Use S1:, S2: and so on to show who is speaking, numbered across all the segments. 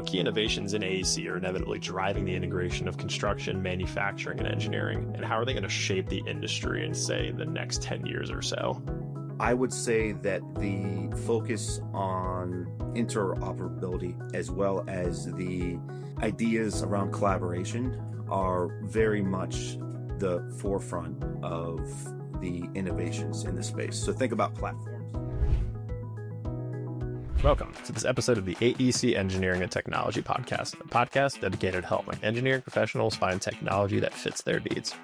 S1: what key innovations in AEC are inevitably driving the integration of construction, manufacturing, and engineering? And how are they going to shape the industry in, say, the next 10 years or so?
S2: I would say that the focus on interoperability as well as the ideas around collaboration are very much the forefront of the innovations in the space. So think about platforms.
S1: Welcome to this episode of the AEC Engineering and Technology Podcast, a podcast dedicated to helping engineering professionals find technology that fits their needs.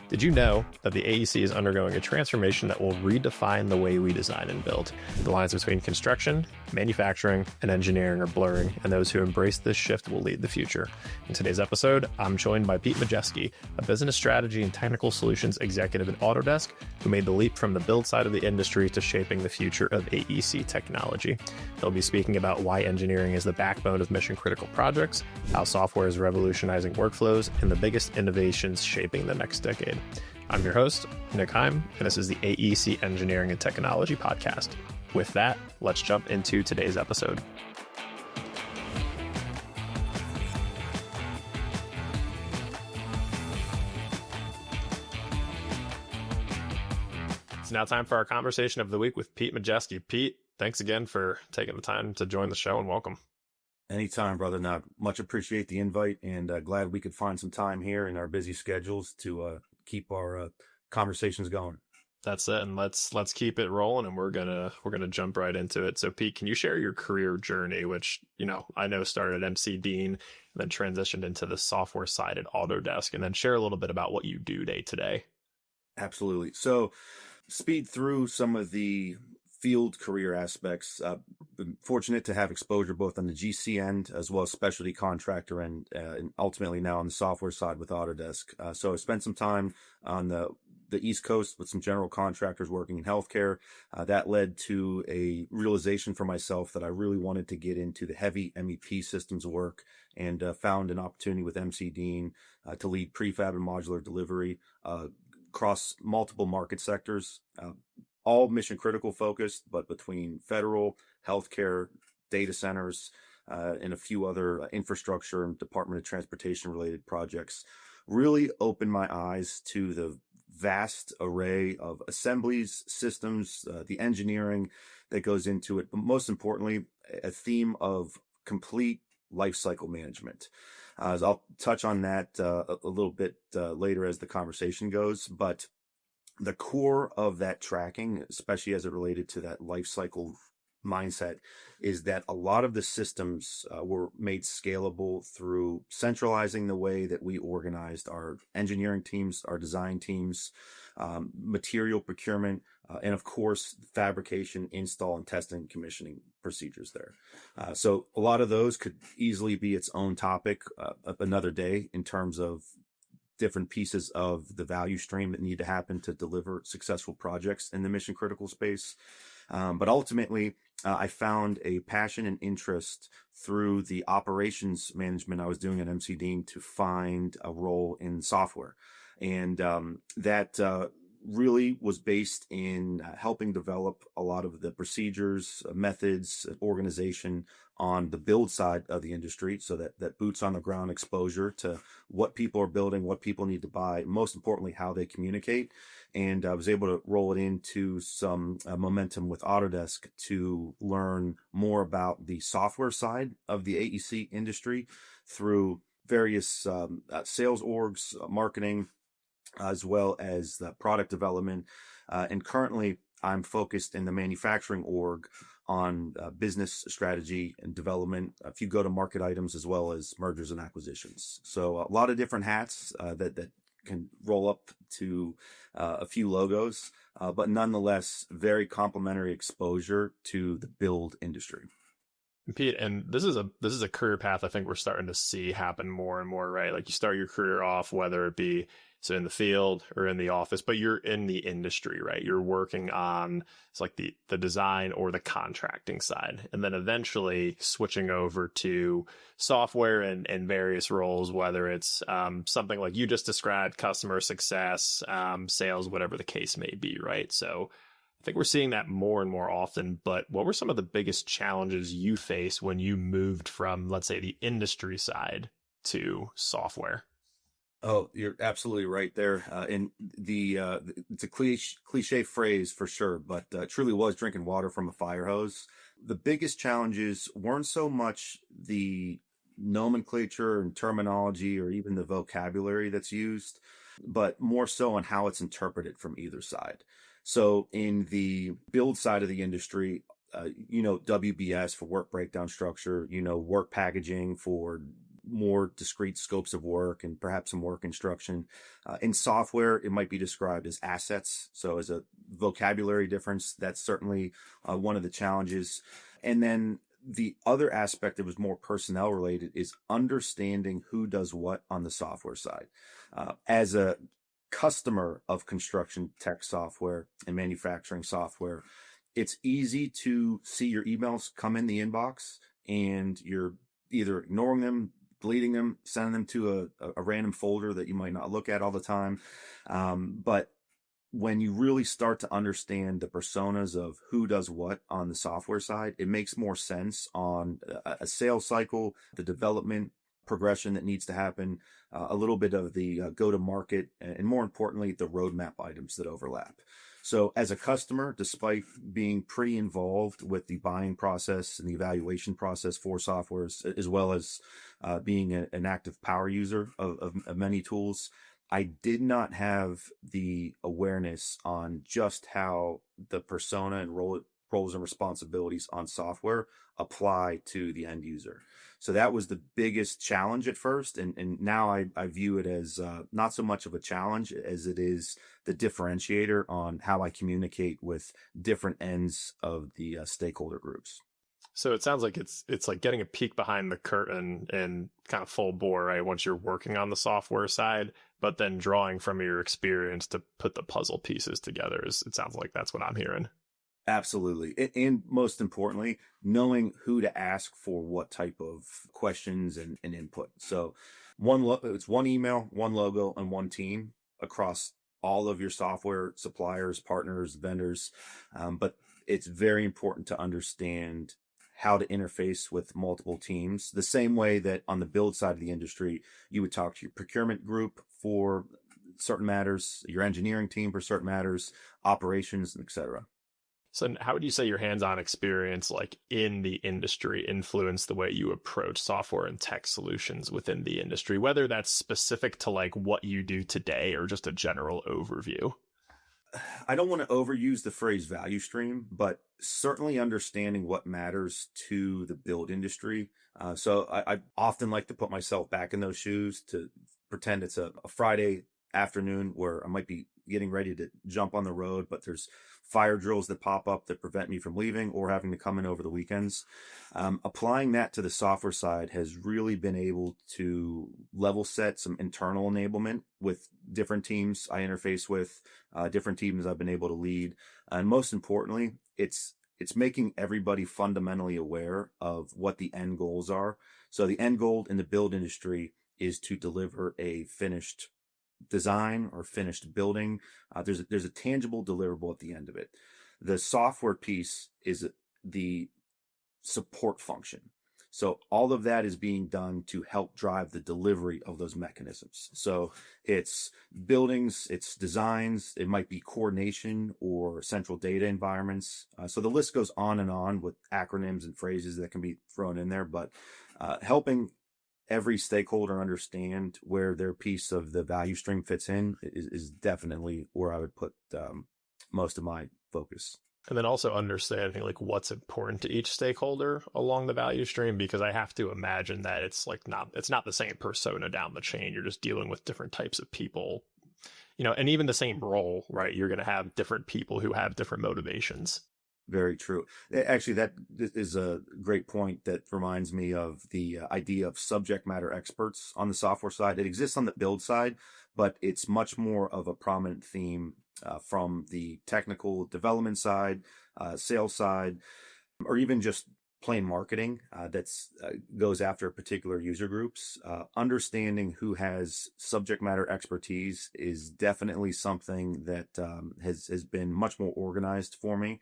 S1: Did you know that the AEC is undergoing a transformation that will redefine the way we design and build? The lines between construction, manufacturing, and engineering are blurring, and those who embrace this shift will lead the future. In today's episode, I'm joined by Pete Majewski, a business strategy and technical solutions executive at Autodesk, who made the leap from the build side of the industry to shaping the future of AEC technology. He'll be speaking about why engineering is the backbone of mission-critical projects, how software is revolutionizing workflows, and the biggest innovations shaping the next decade. I'm your host, Nick Heim, and this is the AEC Engineering and Technology Podcast. With that, let's jump into today's episode. It's now time for our conversation of the week with Pete Majewski. Pete, thanks again for taking the time to join the show, and welcome.
S2: Anytime, brother. Not much appreciate the invite, and glad we could find some time here in our busy schedules to keep our conversations going.
S1: That's it, and let's keep it rolling, and we're gonna jump right into it. So, Pete, can you share your career journey, which I know started at MC Dean, and then transitioned into the software side at Autodesk, and then share a little bit about what you do day to day?
S2: Absolutely. So, speed through some of the field career aspects. Been fortunate to have exposure both on the GC end as well as specialty contractor and ultimately now on the software side with Autodesk. So I spent some time on the East Coast with some general contractors working in healthcare. That led to a realization for myself that I really wanted to get into the heavy MEP systems work, and found an opportunity with MC Dean to lead prefab and modular delivery across multiple market sectors. All mission critical focused, but between federal, healthcare, data centers, and a few other infrastructure and Department of Transportation related projects, really opened my eyes to the vast array of assemblies, systems, the engineering that goes into it, but most importantly, a theme of complete lifecycle management. As I'll touch on that a little bit later as the conversation goes, but the core of that tracking, especially as it related to that life cycle mindset, is that a lot of the systems were made scalable through centralizing the way that we organized our engineering teams, our design teams, material procurement, and of course, fabrication, install, and testing and commissioning procedures there. So a lot of those could easily be its own topic another day in terms of different pieces of the value stream that need to happen to deliver successful projects in the mission critical space. But ultimately, I found a passion and interest through the operations management I was doing at MC Dean to find a role in software. And that really was based in helping develop a lot of the procedures, methods, organization on the build side of the industry, so that boots on the ground exposure to what people are building, what people need to buy, most importantly, how they communicate. And I was able to roll it into some momentum with Autodesk to learn more about the software side of the AEC industry through various sales orgs, marketing, as well as the product development. And currently, I'm focused in the manufacturing org on business strategy and development, a few go-to-market items, as well as mergers and acquisitions. So a lot of different hats that can roll up to a few logos, but nonetheless, very complementary exposure to the build industry.
S1: Pete, and this is a career path I think we're starting to see happen more and more, right? Like you start your career off, whether it be in the field or in the office, but you're in the industry, right? You're working on it's like the design or the contracting side, and then eventually switching over to software and various roles, whether it's something like you just described, customer success, sales, whatever the case may be, right? So I think we're seeing that more and more often, but what were some of the biggest challenges you faced when you moved from, let's say, the industry side to software?
S2: Oh, you're absolutely right there. And it's a cliche phrase for sure, but truly was drinking water from a fire hose. The biggest challenges weren't so much the nomenclature and terminology or even the vocabulary that's used, but more so on how it's interpreted from either side. So in the build side of the industry, WBS for work breakdown structure, work packaging for more discrete scopes of work and perhaps some work instruction. In software, it might be described as assets. So as a vocabulary difference, that's certainly one of the challenges. And then the other aspect that was more personnel related is understanding who does what on the software side. As a customer of construction tech software and manufacturing software, it's easy to see your emails come in the inbox and you're either ignoring them, deleting them, sending them to a random folder that you might not look at all the time. But when you really start to understand the personas of who does what on the software side, it makes more sense on a sales cycle, the development progression that needs to happen, a little bit of the go-to-market, and more importantly, the roadmap items that overlap. So as a customer, despite being pretty involved with the buying process and the evaluation process for softwares, as well as being an active power user of many tools, I did not have the awareness on just how the persona and roles and responsibilities on software apply to the end user. So that was the biggest challenge at first. And now I view it as not so much of a challenge as it is the differentiator on how I communicate with different ends of the stakeholder groups.
S1: So it sounds like it's like getting a peek behind the curtain and kind of full bore, right? Once you're working on the software side, but then drawing from your experience to put the puzzle pieces together. It sounds like that's what I'm hearing.
S2: Absolutely. And most importantly, knowing who to ask for what type of questions and input. So it's one email, one logo, and one team across all of your software suppliers, partners, vendors. But it's very important to understand how to interface with multiple teams, the same way that on the build side of the industry, you would talk to your procurement group for certain matters, your engineering team for certain matters, operations, et cetera.
S1: So how would you say your hands-on experience like in the industry influenced the way you approach software and tech solutions within the industry, whether that's specific to like what you do today or just a general overview?
S2: I don't want to overuse the phrase value stream, but certainly understanding what matters to the build industry. So I often like to put myself back in those shoes to pretend it's a Friday afternoon where I might be getting ready to jump on the road, but there's fire drills that pop up that prevent me from leaving or having to come in over the weekends. Applying that to the software side has really been able to level set some internal enablement with different teams I interface with, different teams I've been able to lead. And most importantly, it's making everybody fundamentally aware of what the end goals are. So the end goal in the build industry is to deliver a finished design or finished building. There's a tangible deliverable at the end of it. The software piece is the support function. So all of that is being done to help drive the delivery of those mechanisms. So it's buildings, it's designs, it might be coordination or central data environments. So the list goes on and on with acronyms and phrases that can be thrown in there, but helping every stakeholder understand where their piece of the value stream fits in is definitely where I would put most of my focus.
S1: And then also understanding like what's important to each stakeholder along the value stream, because I have to imagine that it's not the same persona down the chain. You're just dealing with different types of people, and even the same role, right? You're going to have different people who have different motivations.
S2: Very true. Actually, that is a great point that reminds me of the idea of subject matter experts on the software side. It exists on the build side, but it's much more of a prominent theme from the technical development side, sales side, or even just plain marketing that's goes after particular user groups. Understanding who has subject matter expertise is definitely something that has been much more organized for me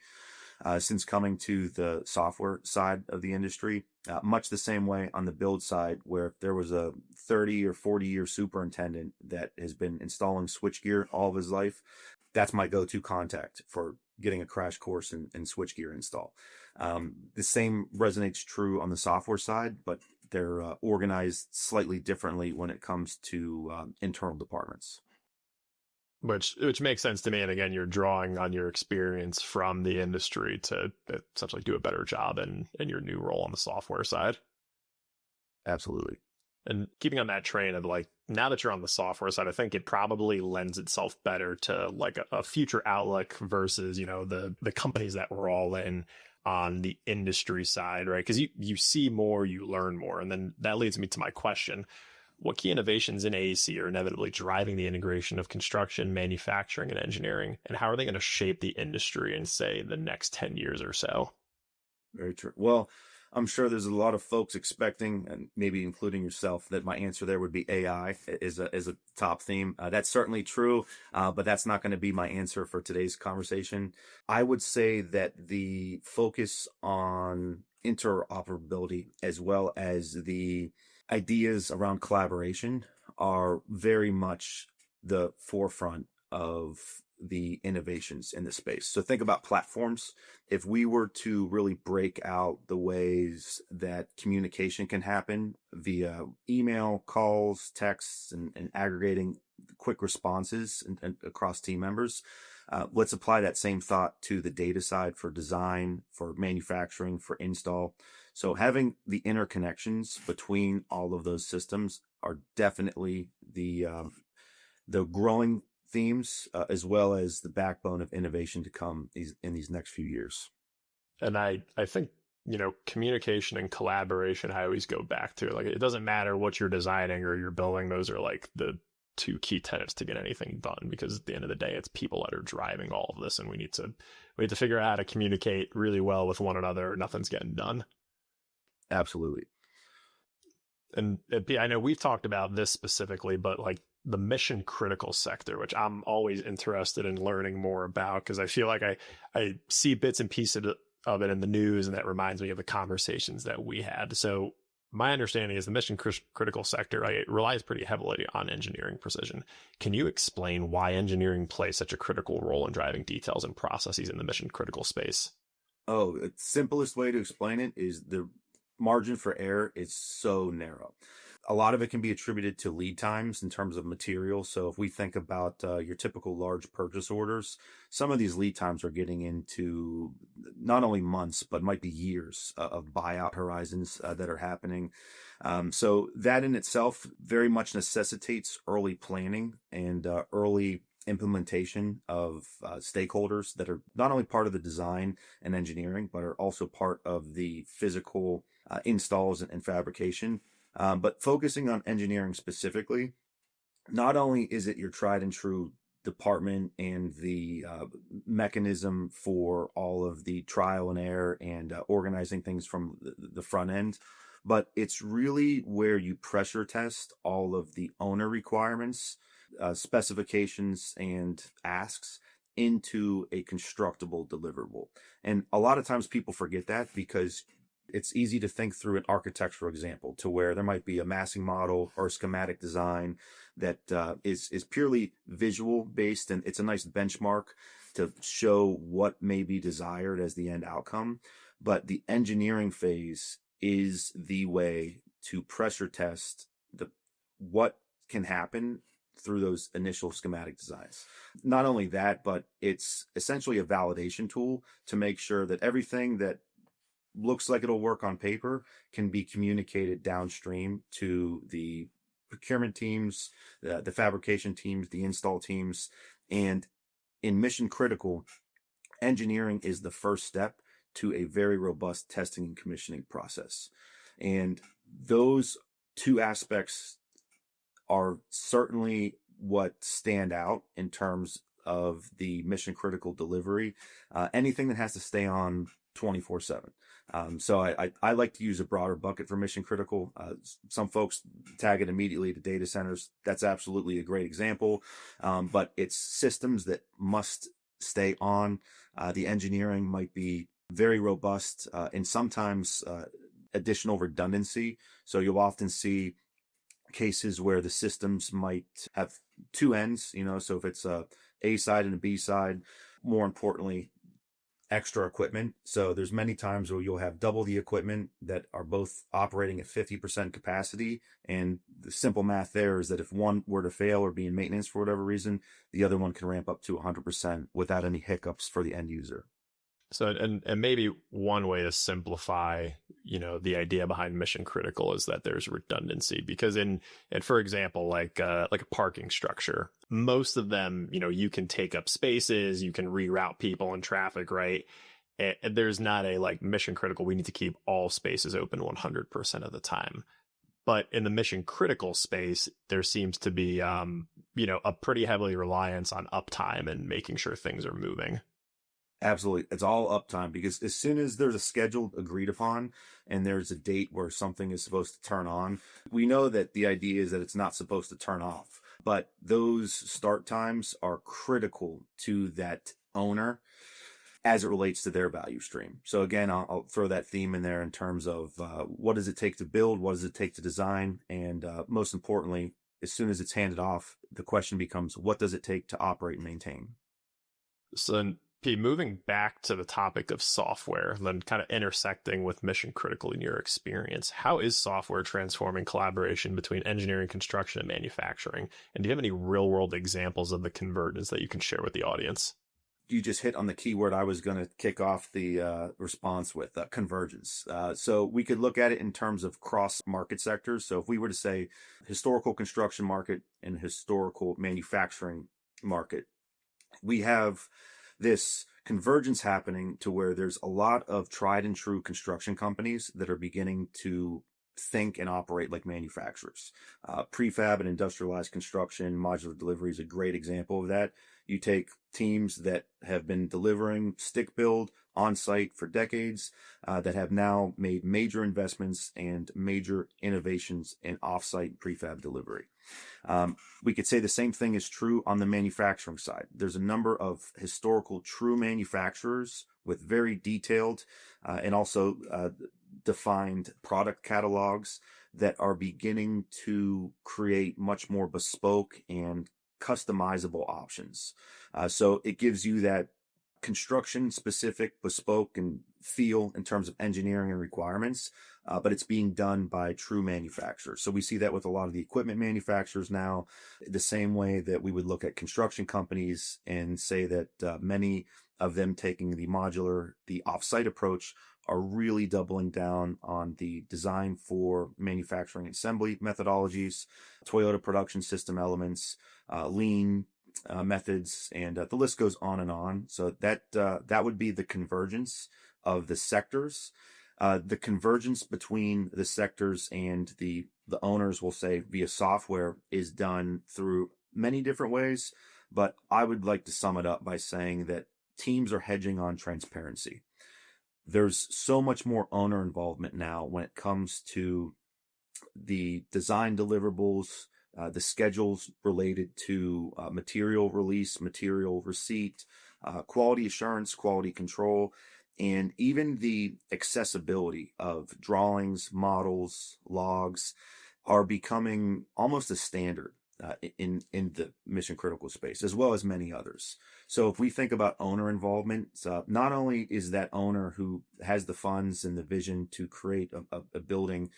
S2: since coming to the software side of the industry. Much the same way on the build side, where if there was a 30 or 40-year superintendent that has been installing switchgear all of his life, that's my go-to contact for getting a crash course in switchgear install. The same resonates true on the software side, but they're organized slightly differently when it comes to internal departments.
S1: Which makes sense to me. And again, you're drawing on your experience from the industry to essentially do a better job in your new role on the software side.
S2: Absolutely.
S1: And keeping on that train of like, now that you're on the software side, I think it probably lends itself better to like a future outlook versus, the companies that we're all in on the industry side, right? Because you see more, you learn more. And then that leads me to my question. What key innovations in AEC are inevitably driving the integration of construction, manufacturing, and engineering? And how are they going to shape the industry in, say, the next 10 years or so?
S2: Very true. Well, I'm sure there's a lot of folks expecting, and maybe including yourself, that my answer there would be AI is a top theme. That's certainly true, but that's not going to be my answer for today's conversation. I would say that the focus on interoperability as well as the ideas around collaboration are very much the forefront of the innovations in the space. So think about platforms. If we were to really break out the ways that communication can happen via email, calls, texts, and aggregating quick responses and across team members, let's apply that same thought to the data side for design, for manufacturing, for install. So having the interconnections between all of those systems are definitely the growing themes, as well as the backbone of innovation to come in these next few years.
S1: And I think, communication and collaboration, I always go back to. Like, it doesn't matter what you're designing or you're building. Those are like the two key tenets to get anything done, because at the end of the day, it's people that are driving all of this. And we need to figure out how to communicate really well with one another, or nothing's getting done.
S2: Absolutely.
S1: And I know we've talked about this specifically, but like the mission critical sector, which I'm always interested in learning more about, because I feel like I see bits and pieces of it in the news, and that reminds me of the conversations that we had. So my understanding is the mission critical sector, it relies pretty heavily on engineering precision. Can you explain why engineering plays such a critical role in driving details and processes in the mission critical space?
S2: Oh, the simplest way to explain it is the margin for error is so narrow. A lot of it can be attributed to lead times in terms of material. So if we think about your typical large purchase orders, some of these lead times are getting into not only months, but might be years of buyout horizons that are happening. So that in itself very much necessitates early planning and early implementation of stakeholders that are not only part of the design and engineering, but are also part of the physical installs and fabrication. But focusing on engineering specifically, not only is it your tried and true department and the mechanism for all of the trial and error and organizing things from the front end, but it's really where you pressure test all of the owner requirements, specifications, and asks into a constructible deliverable. And a lot of times people forget that, because it's easy to think through an architectural example to where there might be a massing model or a schematic design that is purely visual based, and it's a nice benchmark to show what may be desired as the end outcome. But the engineering phase is the way to pressure test what can happen through those initial schematic designs. Not only that, but it's essentially a validation tool to make sure that everything that looks like it'll work on paper can be communicated downstream to the procurement teams, the fabrication teams, the install teams. And in mission critical, engineering is the first step to a very robust testing and commissioning process. And those two aspects are certainly what stand out in terms of the mission critical delivery. Anything that has to stay on 24/7. So I like to use a broader bucket for mission critical. Some folks tag it immediately to data centers. That's absolutely a great example. But it's systems that must stay on. The engineering might be very robust, and sometimes additional redundancy. So you'll often see cases where the systems might have two ends, so if it's a side and a B side, more importantly, extra equipment. So there's many times where you'll have double the equipment that are both operating at 50% capacity. And the simple math there is that if one were to fail or be in maintenance for whatever reason, the other one can ramp up to 100% without any hiccups for the end user.
S1: So, and maybe one way to simplify, the idea behind mission critical is that there's redundancy, because for example, like a parking structure, most of them, you can take up spaces, you can reroute people and traffic, right? And there's not a like mission critical, we need to keep all spaces open 100% of the time. But in the mission critical space, there seems to be, a pretty heavily reliance on uptime and making sure things are moving.
S2: Absolutely. It's all uptime, because as soon as there's a schedule agreed upon and there's a date where something is supposed to turn on, we know that the idea is that it's not supposed to turn off. But those start times are critical to that owner as it relates to their value stream. So again, I'll throw that theme in there in terms of what does it take to build? What does it take to design? And most importantly, as soon as it's handed off, the question becomes, what does it take to operate and maintain?
S1: So, P, moving back to the topic of software, then kind of intersecting with mission critical in your experience, how is software transforming collaboration between engineering, construction, and manufacturing? And do you have any real world examples of the convergence that you can share with the audience?
S2: You just hit on the key word I was going to kick off the response with, convergence. So we could look at it in terms of cross market sectors. So if we were to say historical construction market and historical manufacturing market, we have this convergence happening to where there's a lot of tried and true construction companies that are beginning to think and operate like manufacturers. Prefab and industrialized construction, modular delivery is a great example of that. You take teams that have been delivering stick build on site for decades, that have now made major investments and major innovations in offsite prefab delivery. We could say the same thing is true on the manufacturing side. There's a number of historical true manufacturers with very detailed and also defined product catalogs that are beginning to create much more bespoke and customizable options. So it gives you that construction specific bespoke and feel in terms of engineering and requirements, but it's being done by true manufacturers. So we see that with a lot of the equipment manufacturers now, the same way that we would look at construction companies and say that many of them taking the modular, the offsite approach are really doubling down on the design for manufacturing assembly methodologies, Toyota production system elements, lean methods, and the list goes on and on. So that would be the convergence of the sectors. The convergence between the sectors and the owners, will say, via software is done through many different ways. But I would like to sum it up by saying that teams are hedging on transparency. There's so much more owner involvement now when it comes to the design deliverables, the schedules related to material release, material receipt, quality assurance, quality control, and even the accessibility of drawings, models, logs are becoming almost a standard in the mission critical space, as well as many others. So if we think about owner involvement, not only is that owner who has the funds and the vision to create a building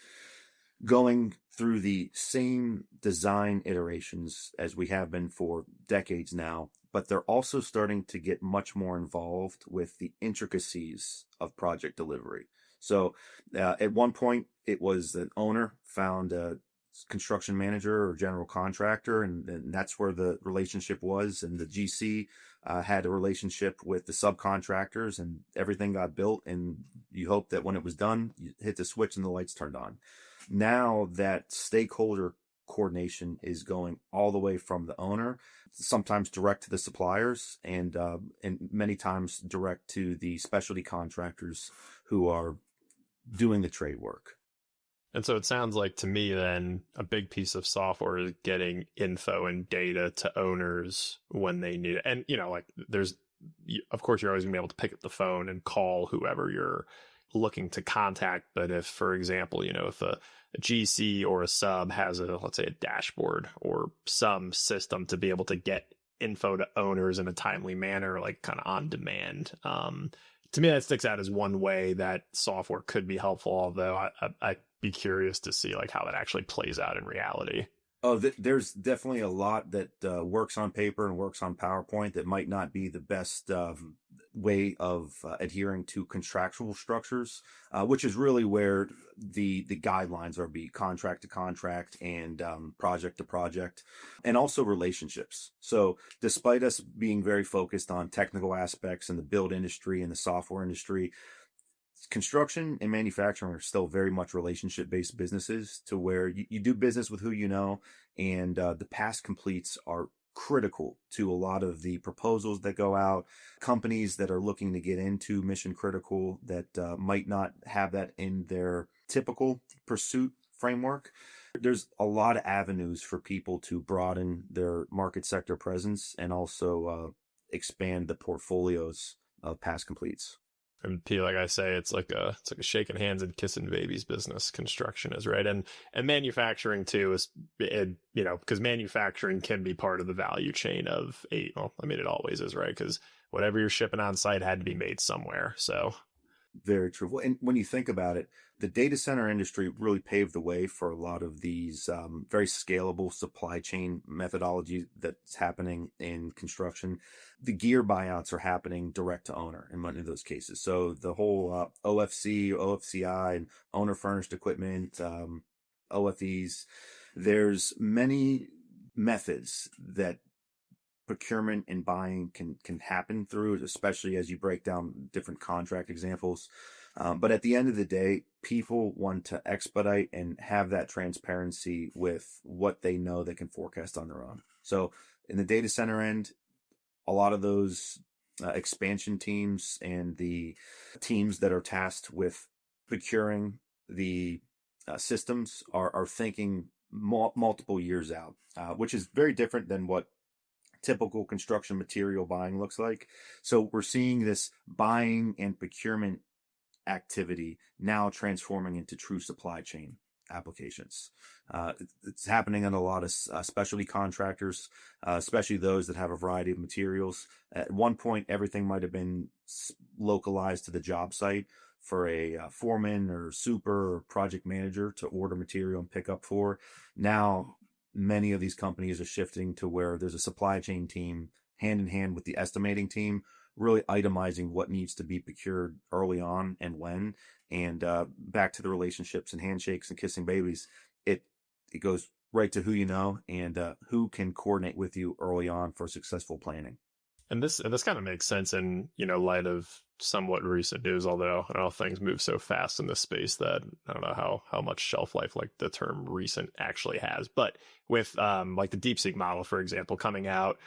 S2: going through the same design iterations as we have been for decades now, but they're also starting to get much more involved with the intricacies of project delivery. So at one point, it was an owner found a construction manager or general contractor, and that's where the relationship was. And the GC had a relationship with the subcontractors, and everything got built. And you hope that when it was done, you hit the switch and the lights turned on. Now that stakeholder coordination is going all the way from the owner, sometimes direct to the suppliers, and many times direct to the specialty contractors who are doing the trade work.
S1: And so it sounds like to me then a big piece of software is getting info and data to owners when they need it. And, like of course, you're always gonna be able to pick up the phone and call whoever you're looking to contact. But if, for example, if a GC or a sub has let's say a dashboard or some system to be able to get info to owners in a timely manner, like kind of on demand, to me, that sticks out as one way that software could be helpful, although I'd be curious to see like how that actually plays out in reality.
S2: Oh, there's definitely a lot that works on paper and works on PowerPoint that might not be the best way of adhering to contractual structures, which is really where the guidelines are, be contract to contract and project to project, and also relationships. So despite us being very focused on technical aspects in the build industry and the software industry, construction and manufacturing are still very much relationship-based businesses, to where you do business with who you know, and the past completes are critical to a lot of the proposals that go out. Companies that are looking to get into mission critical that might not have that in their typical pursuit framework. There's a lot of avenues for people to broaden their market sector presence and also expand the portfolios of past completes.
S1: And P, like I say, it's like a shaking hands and kissing babies business. Construction is, right, and manufacturing too is, because manufacturing can be part of the value chain of it always is, right? Because whatever you're shipping on site had to be made somewhere. So
S2: very true. And when you think about it, the data center industry really paved the way for a lot of these very scalable supply chain methodology that's happening in construction. The gear buyouts are happening direct to owner in many of those cases. So the whole OFC, OFCI, and owner furnished equipment, OFEs, there's many methods that procurement and buying can happen through, especially as you break down different contract examples. But at the end of the day, people want to expedite and have that transparency with what they know they can forecast on their own. So in the data center end, a lot of those expansion teams and the teams that are tasked with procuring the systems are thinking multiple years out, which is very different than what typical construction material buying looks like. So we're seeing this buying and procurement activity now transforming into true supply chain applications. It's happening in a lot of specialty contractors, especially those that have a variety of materials. At one point, everything might have been localized to the job site for a foreman or super or project manager to order material and pick up for. Now, many of these companies are shifting to where there's a supply chain team hand in hand with the estimating team, really itemizing what needs to be procured early on and when. And back to the relationships and handshakes and kissing babies, it goes right to who you know and who can coordinate with you early on for successful planning.
S1: And this kind of makes sense in light of somewhat recent news, although I don't know, things move so fast in this space that I don't know how much shelf life like the term recent actually has. But with like the DeepSeek model, for example, coming out,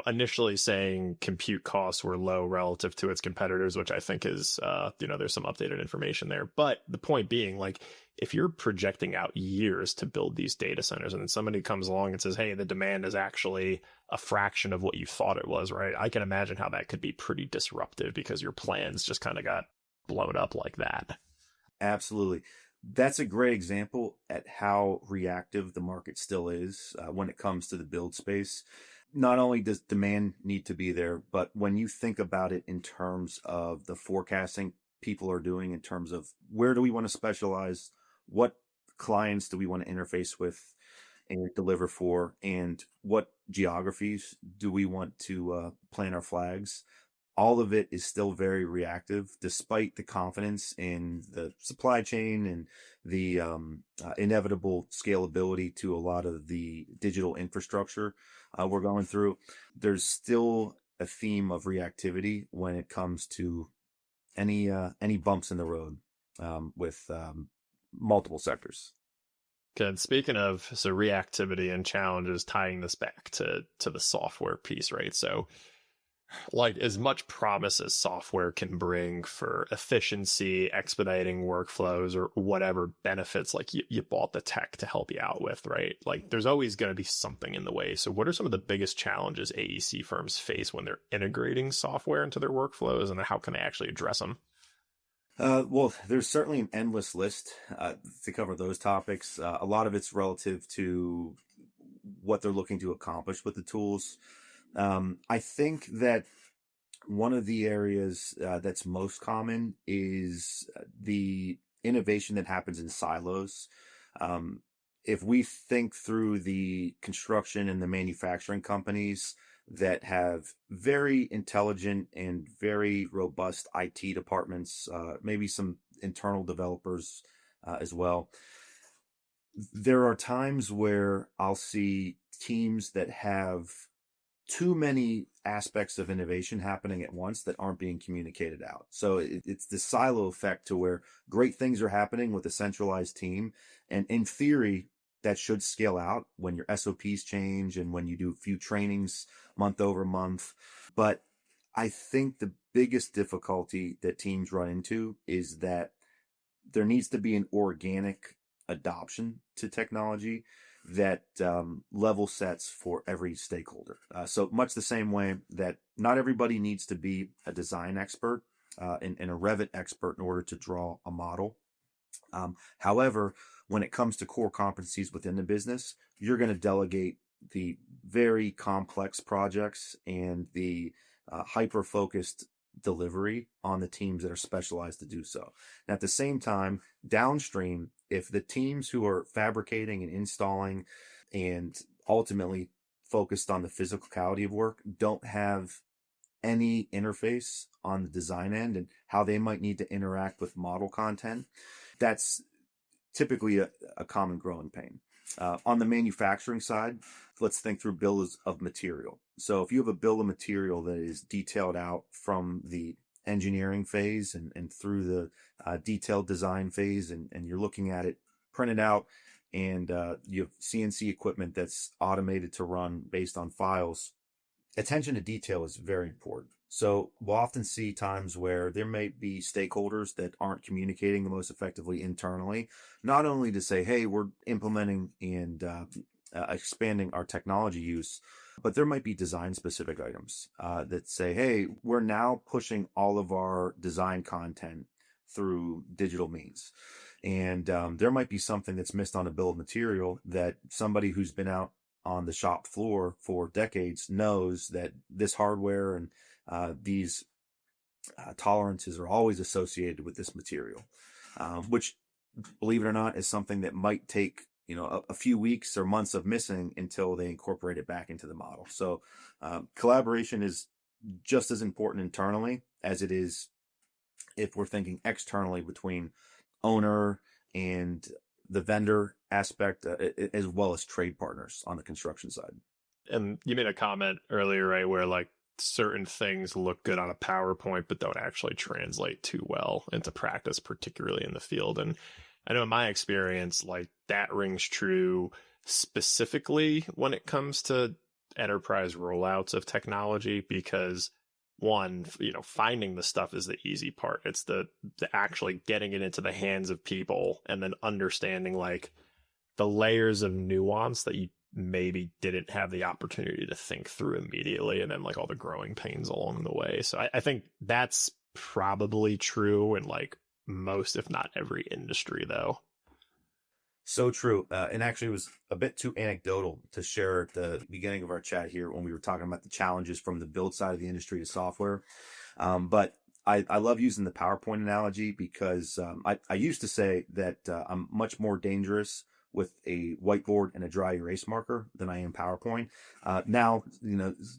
S1: initially saying compute costs were low relative to its competitors, which I think is, there's some updated information there. But the point being, like, if you're projecting out years to build these data centers and then somebody comes along and says, hey, the demand is actually a fraction of what you thought it was, right? I can imagine how that could be pretty disruptive because your plans just kind of got blown up like that.
S2: Absolutely. That's a great example at how reactive the market still is when it comes to the build space. Not only does demand need to be there, but when you think about it in terms of the forecasting people are doing in terms of where do we want to specialize, what clients do we want to interface with and deliver for, and what geographies do we want to plant our flags, all of it is still very reactive, despite the confidence in the supply chain and the inevitable scalability to a lot of the digital infrastructure we're going through. There's still a theme of reactivity when it comes to any bumps in the road with multiple sectors.
S1: Good. Speaking of reactivity and challenges, tying this back to the software piece, right? So like as much promise as software can bring for efficiency, expediting workflows, or whatever benefits like you bought the tech to help you out with, right? Like there's always going to be something in the way. So what are some of the biggest challenges AEC firms face when they're integrating software into their workflows, and how can they actually address them?
S2: Well, there's certainly an endless list to cover those topics. A lot of it's relative to what they're looking to accomplish with the tools. I think that one of the areas that's most common is the innovation that happens in silos. Um, if we think through the construction and the manufacturing companies that have very intelligent and very robust IT departments, maybe some internal developers as well, there are times where I'll see teams that have too many aspects of innovation happening at once that aren't being communicated out. So it's the silo effect to where great things are happening with a centralized team. And in theory, that should scale out when your SOPs change and when you do a few trainings month over month. But I think the biggest difficulty that teams run into is that there needs to be an organic adoption to technology that level sets for every stakeholder. So much the same way that not everybody needs to be a design expert and a Revit expert in order to draw a model. However, when it comes to core competencies within the business, you're going to delegate the very complex projects and the hyper-focused delivery on the teams that are specialized to do so. And at the same time, downstream, if the teams who are fabricating and installing and ultimately focused on the physicality of work don't have any interface on the design end and how they might need to interact with model content, that's typically a common growing pain. On the manufacturing side, let's think through bills of material. So if you have a bill of material that is detailed out from the engineering phase and through the detailed design phase, and you're looking at it printed out, and you have CNC equipment that's automated to run based on files, attention to detail is very important. So we'll often see times where there may be stakeholders that aren't communicating the most effectively internally, not only to say, hey, we're implementing and expanding our technology use, but there might be design specific items that say, hey, we're now pushing all of our design content through digital means. And there might be something that's missed on a bill of material that somebody who's been out on the shop floor for decades knows that this hardware and these tolerances are always associated with this material, which, believe it or not, is something that might take a few weeks or months of missing until they incorporate it back into the model. So collaboration is just as important internally as it is if we're thinking externally between owner and the vendor aspect, as well as trade partners on the construction side.
S1: And you made a comment earlier, right, where like certain things look good on a PowerPoint, but don't actually translate too well into practice, particularly in the field. And I know in my experience, like that rings true specifically when it comes to enterprise rollouts of technology, because one, finding the stuff is the easy part. It's the actually getting it into the hands of people and then understanding like the layers of nuance that you maybe didn't have the opportunity to think through immediately, and then like all the growing pains along the way. So I think that's probably true in like most, if not every industry, though.
S2: So true. And actually, it was a bit too anecdotal to share at the beginning of our chat here when we were talking about the challenges from the build side of the industry to software. But I love using the PowerPoint analogy because I used to say that I'm much more dangerous with a whiteboard and a dry erase marker than I am PowerPoint. Now,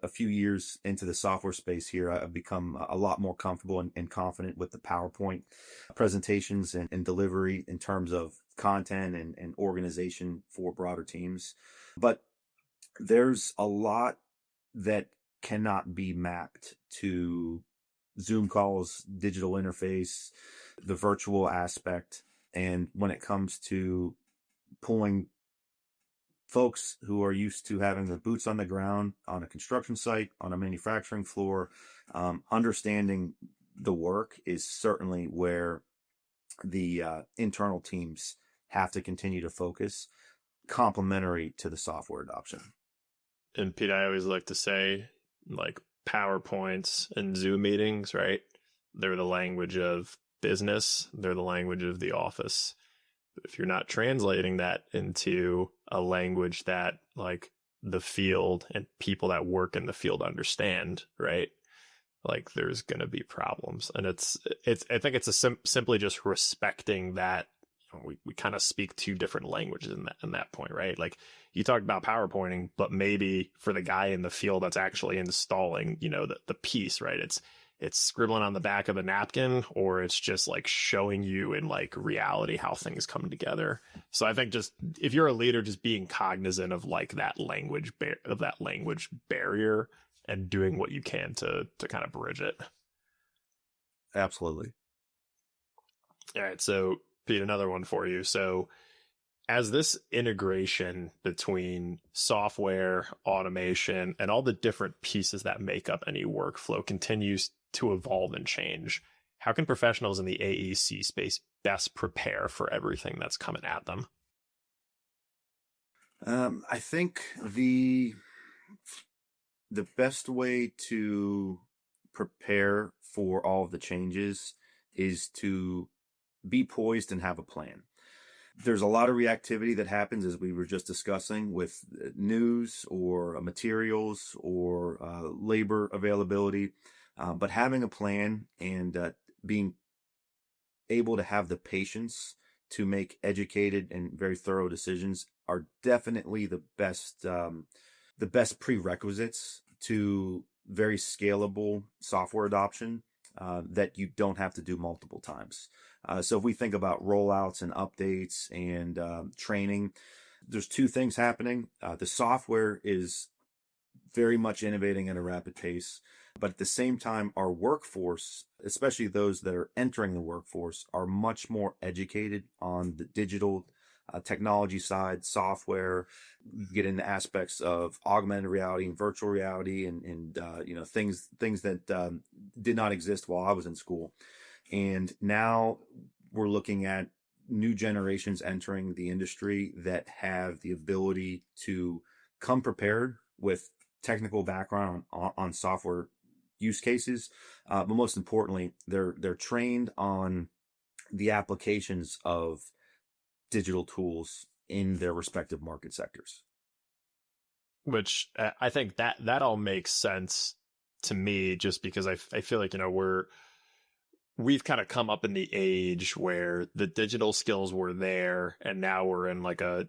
S2: a few years into the software space here, I've become a lot more comfortable and confident with the PowerPoint presentations and delivery in terms of content and organization for broader teams. But there's a lot that cannot be mapped to Zoom calls, digital interface, the virtual aspect. And when it comes to pulling folks who are used to having their boots on the ground on a construction site, on a manufacturing floor, understanding the work is certainly where the internal teams have to continue to focus, complementary to the software adoption.
S1: And Pete, I always like to say, like, PowerPoints and Zoom meetings, right? They're the language of business. They're the language of the office. But if you're not translating that into a language that, like, the field and people that work in the field understand, right? Like, there's going to be problems. And I think it's simply just respecting that we kind of speak two different languages in that point, right? Like, you talked about PowerPointing, but maybe for the guy in the field that's actually installing, the piece, right? It's scribbling on the back of a napkin, or it's just like showing you in like reality how things come together. So I think just if you're a leader, just being cognizant of like that language barrier and doing what you can to kind of bridge it.
S2: Absolutely.
S1: All right. So Pete, another one for you. So as this integration between software, automation, and all the different pieces that make up any workflow continues to evolve and change, how can professionals in the AEC space best prepare for everything that's coming at them?
S2: I think the best way to prepare for all of the changes is to be poised and have a plan. There's a lot of reactivity that happens, as we were just discussing, with news or materials or labor availability. But having a plan and being able to have the patience to make educated and very thorough decisions are definitely the best prerequisites to very scalable software adoption that you don't have to do multiple times. So if we think about rollouts and updates and training, there's two things happening. The software is very much innovating at a rapid pace, but at the same time, our workforce, especially those that are entering the workforce, are much more educated on the digital technology side, software. You get into aspects of augmented reality and virtual reality and things that did not exist while I was in school. And now we're looking at new generations entering the industry that have the ability to come prepared with technical background on software use cases. But most importantly, they're trained on the applications of digital tools in their respective market sectors.
S1: Which I think that all makes sense to me, just because I feel like, we've kind of come up in the age where the digital skills were there, and now we're in like an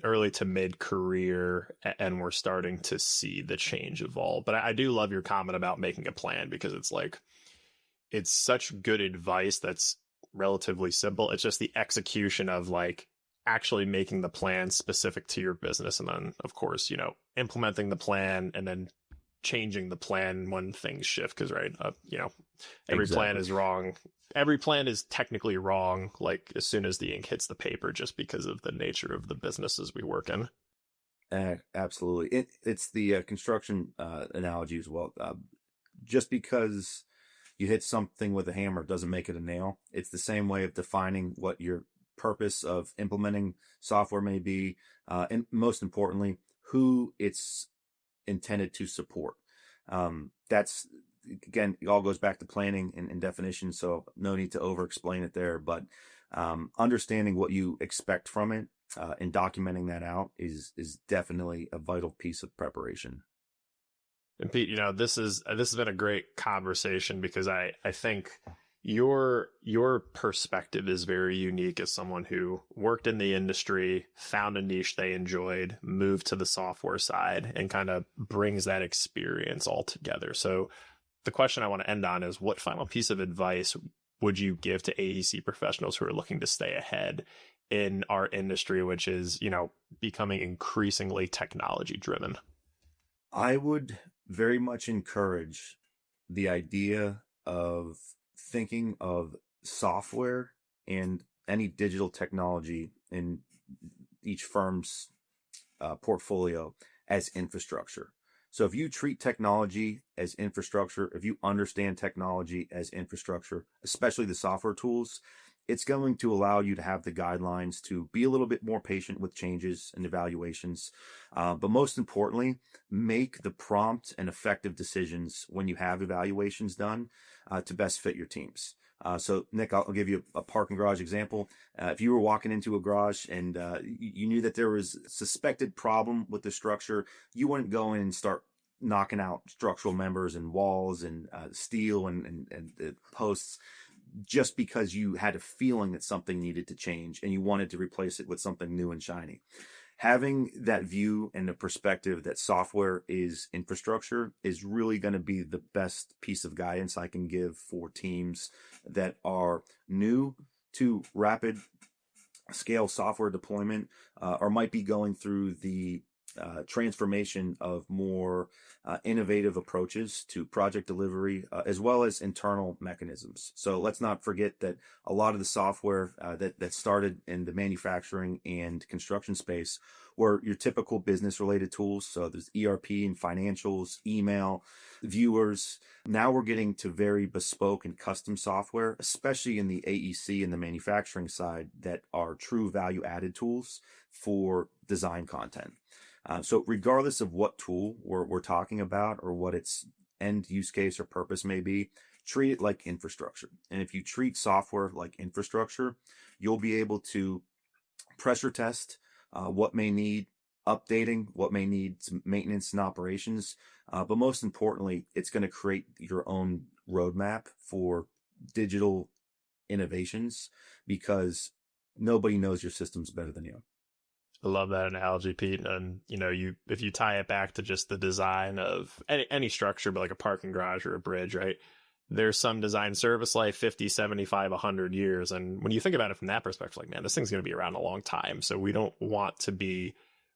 S1: early to mid career, and we're starting to see the change evolve. But I do love your comment about making a plan, because it's like, it's such good advice that's relatively simple. It's just the execution of like actually making the plan specific to your business. And then of course, implementing the plan and then changing the plan when things shift. Cause right. Every plan is wrong. Every plan is technically wrong. Like as soon as the ink hits the paper, just because of the nature of the businesses we work in.
S2: Absolutely. It's the construction analogy as well. Just because you hit something with a hammer doesn't make it a nail. It's the same way of defining what your purpose of implementing software may be, and most importantly, who it's intended to support. That's, again, it all goes back to planning and definition, so no need to over-explain it there, but understanding what you expect from it and documenting that out is definitely a vital piece of preparation.
S1: And Pete, this has been a great conversation, because I think your perspective is very unique as someone who worked in the industry, found a niche they enjoyed, moved to the software side, and kind of brings that experience all together. So the question I want to end on is, what final piece of advice would you give to AEC professionals who are looking to stay ahead in our industry, which is, becoming increasingly technology driven?
S2: I would very much encourage the idea of thinking of software and any digital technology in each firm's portfolio as infrastructure. So if you treat technology as infrastructure, if you understand technology as infrastructure, especially the software tools, it's going to allow you to have the guidelines to be a little bit more patient with changes and evaluations. But most importantly, make the prompt and effective decisions when you have evaluations done to best fit your teams. So Nick, I'll give you a parking garage example. If you were walking into a garage and you knew that there was a suspected problem with the structure, you wouldn't go in and start knocking out structural members and walls and steel and posts just because you had a feeling that something needed to change and you wanted to replace it with something new and shiny. Having that view and the perspective that software is infrastructure is really going to be the best piece of guidance I can give for teams that are new to rapid scale software deployment or might be going through the transformation of more innovative approaches to project delivery, as well as internal mechanisms. So let's not forget that a lot of the software that started in the manufacturing and construction space were your typical business related tools. So there's ERP and financials, email, viewers. Now we're getting to very bespoke and custom software, especially in the AEC and the manufacturing side, that are true value added tools for design content. So regardless of what tool we're talking about or what its end use case or purpose may be, treat it like infrastructure. And if you treat software like infrastructure, you'll be able to pressure test what may need updating, what may need some maintenance and operations. But most importantly, it's going to create your own roadmap for digital innovations because nobody knows your systems better than you.
S1: I love that analogy, Pete. And, if you tie it back to just the design of any structure, but like a parking garage or a bridge, right? There's some design service life, 50, 75, 100 years. And when you think about it from that perspective, like, man, this thing's going to be around a long time. So we don't want to be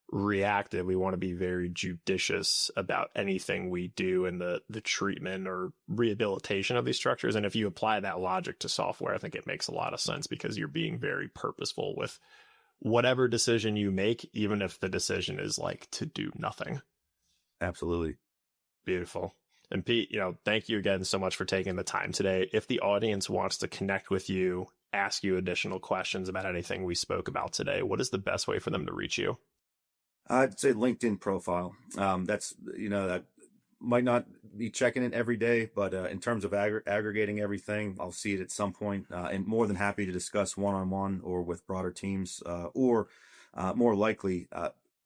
S1: reactive. We want to be very judicious about anything we do in the treatment or rehabilitation of these structures. And if you apply that logic to software, I think it makes a lot of sense because you're being very purposeful with whatever decision you make, even if the decision is like to do nothing.
S2: Absolutely.
S1: Beautiful. And Pete, thank you again so much for taking the time today. If the audience wants to connect with you, ask you additional questions about anything we spoke about today, what is the best way for them to reach you?
S2: I'd say LinkedIn profile. That's, that might not be checking it every day, but in terms of aggregating everything, I'll see it at some point, and more than happy to discuss one-on-one or with broader teams, or more likely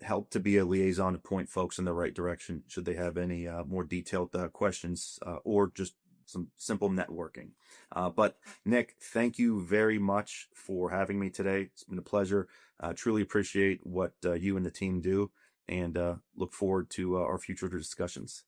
S2: help to be a liaison to point folks in the right direction should they have any more detailed questions or just some simple networking. But Nick, thank you very much for having me today. It's been a pleasure. Truly appreciate what you and the team do, and look forward to our future discussions.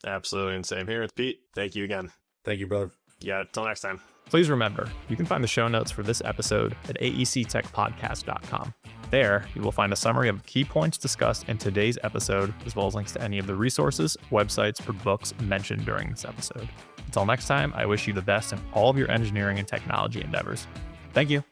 S1: Absolutely. And same here with Pete. Thank you again.
S2: Thank you, brother.
S1: Yeah, till next time. Please remember, you can find the show notes for this episode at aectechpodcast.com. There, you will find a summary of key points discussed in today's episode, as well as links to any of the resources, websites, or books mentioned during this episode. Until next time, I wish you the best in all of your engineering and technology endeavors. Thank you.